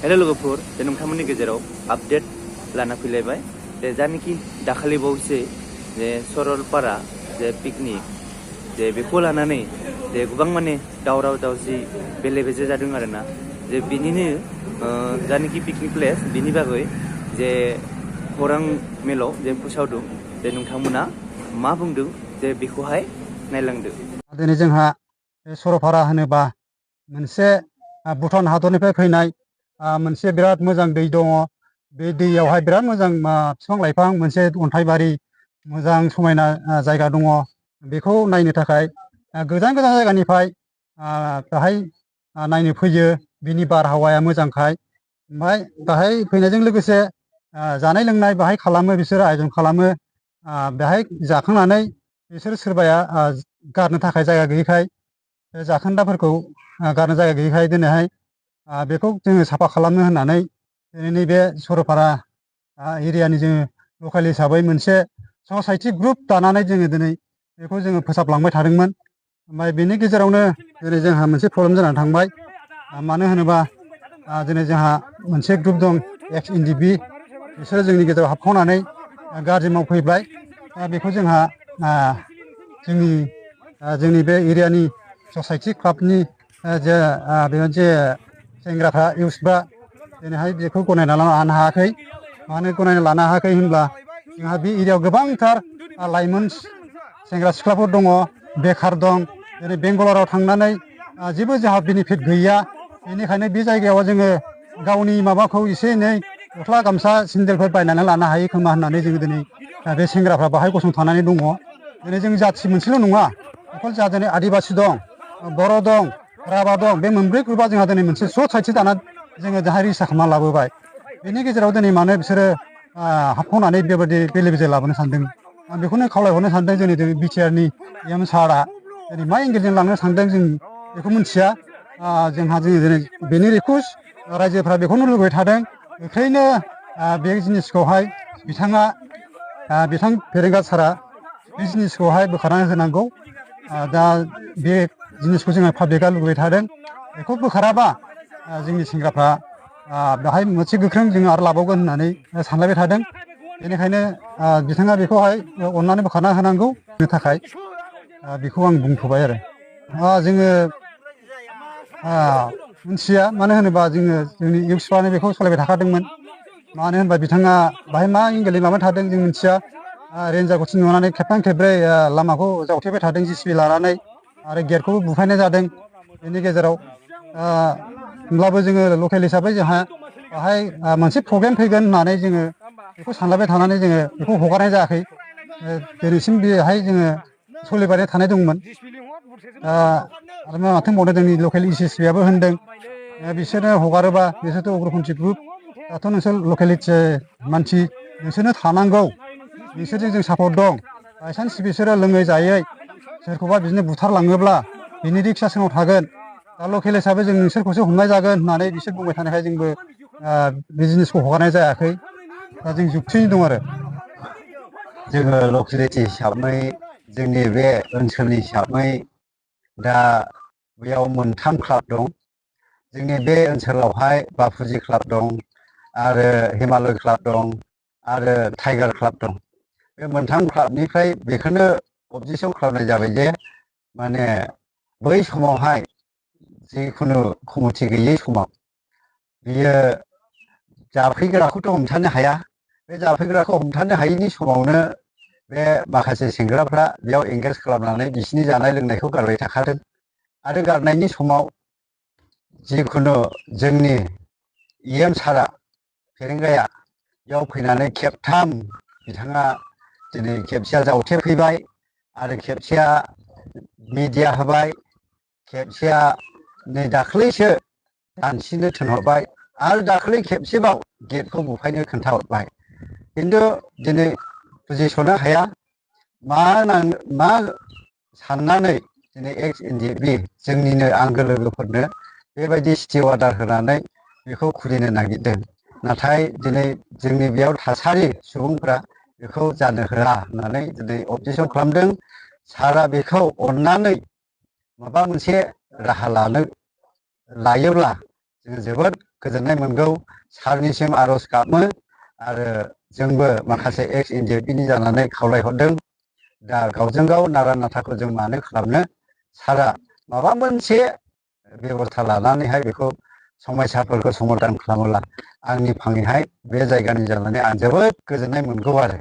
Hello लोगोफोर जे नोंथांमोननि गेजेराव आपडेट लाना फैलायबाय जे जानिखि दाखालि बावैसो जे सरलपारा जे पिकनिक जे बेखौ लानानै जे गोबां माने दावराव दावसि बेले बेजे जादों आरोना जे बिनिनो जानिखि पिकनिक प्लेस बिनि बागै जे खौरां मेलाव जे फोसावदों जे नोंथांमोना मा बुंदों जे बेखौहाय नायलांदो। दिनै जोंहा सरलपारा होनोबा मोनसे भुटान हादरनिफ्राय फैनाय मोनसे बिराद मोजां दै दङ। बे दैयावहाय बिराद मोजां बिफां लाइफां मोनसे अन्थाइबारि मोजां समायना जायगा दङ। बेखौ नायनो थाखाय गोजान गोजान जायगानिफ्राय बेहाय नायनो फैयो। बिनि बारहावाया मोजांखाय ओमफ्राय बेहाय फैनायजों लोगोसे जानाय लोंनाय बेहाय खालामो, बिसोरो आयोजन खालामो। बेहाय जाखांनानै बिसोर सोरबाया गारनो थाखाय जायगा गैयैखाय बे जाखोन्दाफोरखौ गारनो जायगा गैयैखाय दिनैहाय बेखौ जोङो साफा खालामनो होननानै दिनै नैबे सरलपारा एरियानि जोङो लकेल हिसाबै मोनसे ससाइटि ग्रुप दानानै जोङो दिनै बेखौ जोङो फोसाबलांबाय थादोंमोन। ओमफ्राय बेनि गेजेरावनो दिनै जोंहा मोनसे प्रब्लेम जानानै थांबाय। मानो होनोबा दिनै जोंहा मोनसे ग्रुप दं XNDP, बिसोरो जोंनि गेजेराव हाबखावनानै गाज्रि मावफैबाय। बेखौ जोंहा जोंनि बे एरियानि ससाइटि क्लाबनि जे सेंग्राफ्रा इउथफ्रा दिनैहाय बेखौ गनायना लानो हायाखै। मानो गनायना लानो हायाखै होनब्ला जोंहा बे एरियायाव गोबांथार लाइमोन सेंग्रा सिख्लाफोर दङ, बेखार दं। दिनै बेंगालराव थांनानै जेबो जोंहा बेनिफिट गैया। बेनिखायनो बे जायगायाव जोङो गावनि माबाखौ एसे एनै गस्ला गामसा सेन्देलफोर बायनानै लानो हायो खोमा होननानै जोङो दिनै बे सेंग्राफ्रा बाहाय गसंथानानै दङ। दिनै जों जाथि मोनसेल' नङा, अखल जोंहा दिनै आदिबासि दं, बर' दं, राभा दं। बे मोनब्रै ग्रुपआ जोंहा दिनै मोनसे ससाइटि दाना जोङो दाहाय रेजिस्टार खालामना लाबोबाय। बेनि गेजेराव दिनै मानो बिसोरो हाबखावनानै बेबायदि बेले बेजे लाबोनो सानदों? आं बेखौनो खावलायहरनो सानदों जोंनि बिटिआरनि एम सारआ दिनै मा एंगेलजों लांनो सानदों जों बेखौ मिथिया। जोङो दिनै बेनि रिकुवेस्ट रायजोफ्रा बेखौनो लुबैबाय थादों, गोख्रैनो बे जिनिसखौहाय बिथां फेरेंगा सारआ बे जिनिसखौहाय बोखारनानै होनांगौ। दा बे जिनिसखौ जोङो पाब्लिकआ लुबैबाय थादों। बेखौ बोखाराबा जोंनि सेंग्राफ्रा बेहाय मोनसे गोख्रों जोङो आरो लाबावगोन होननानै सानलायबाय थादों। बेनिखायनो बिथाङा बेखौहाय अननानै बोखारना होनांगौ थाखाय बेखौ आं बुंथ'बाय आरो। जोङो मिथिया, मानो होनोबा जोंनि इउथ्सफ्रानो बेखौ सालायबाय थाखादोंमोन। मानो होनबा बिथाङा बाहाय मा एंगेलजों माबाय थादों जों मिथिया। रेन्जारखौ थिनहरनानै खेबथाम खेबब्रै लामाखौ जावथेबाय थादों JCB लानानै, आरो गेटखौबो बुफायनाय जादों। बेनि गेजेराव होमब्लाबो जोङो लकेल हिसाबै जोंहा बाहाय मोनसे प्रब्लेम फैगोन होननानै जोङो बेखौ सानलायबाय थानानै जोङो बेखौ हगारनाय जायाखै। दिनैसिम बेहाय जोङो सोलिबाय थानाय दंमोन। आरो माथो बुंबावनो, जोंनि लकेल SSB आबो होनदों बिसोरनो हगारोबा, बिसोरथ' उग्रपन्थी ग्रुप, दाथ' नोंसोर लकेलिटि मानसि, नोंसोरनो थानांगौ, नोंसोरजों जों सापर्ट दं। बायसान्स बिसोरो लोङै जायै सोरखौबा बिदिनो बुथारलाङोब्ला बिनि रिक्सआ सोरनाव थागोन? दा लकेल हिसाबै जों नोंसोरखौसो हमनाय जागोन होननानै बिसोर बुंबाय थानायखाय जोंबो बे जिनिसखौ हगारनाय जायाखै। दा जों जुक्तियैनो दं आरो। जोङो लकेलिटि हिसाबै जोंनि बे ओनसोलनि हिसाबै दा बेयाव मोनथाम क्लाब दं। जोंनि बे ओनसोलावहाय बाफुजि क्लाब दं, आरो हिमालय क्लाब दं, आरो टाइगार क्लाब दं। बे मोनथाम क्लाबनिफ्राय बेखौनो अबजेक्सन खालामनाय जाबाय जे माने बै समावहाय जिखुनु कमिटि गैयै समाव बियो जाफैग्राखौथ' हमथानो हाया। बे जाफैग्राखौ हमथानो हायैनि समावनो बे माखासे सेंग्राफ्रा बेयाव एंगेज खालामनानै बिसिनि जानाय लोंनायखौ गारबाय थाखादों। आरो गारनायनि समाव जिखुनु जोंनि EM सारआ, फेरेंगाया, बेयाव फैनानै खेबथाम बिथाङा दिनै खेबसेया जावथेफैबाय, आरो खेबसेया मिडिया होबाय, खेबसेया नै दाख्लैसो दानसिनो थिनहरबाय, आरो दाख्लै खेबसेबाव गेटखौ बुफायनो खोन्थाहरबाय। खिन्थु दिनै बुजिस'नो हाया मा साननानै दिनै XNDP जोंनिनो आंगो लोगोफोरनो बेबायदि स्टे अर्डार होनानै बेखौ खुलिनो नागिरदों। नाथाय दिनै जोंनि बेयाव थासारि सुबुंफ्रा बेखौ जानो होआ होननानै दिनै अबजेक्सन खालामदों। सारआ बेखौ अननानै माबा मोनसे राहा लायोब्ला जोङो जोबोद गोजोननाय मोनगौ सारनिसिम आर'ज गाबो आरो जोंबो माखासे एक्स एनजिअपिनि जानानै खावलायहरदों दा गावजों गाव नारा नाथाखौ जों मानो खालामनो सारा माबा मोनसे बेबस्था लानानैहाय बेखौ समयसाफोरखौ समाधान खालामोब्ला आंनि फाङैहाय बे जायगानि जानानै आं जोबोद गोजोननाय मोनगौ आरो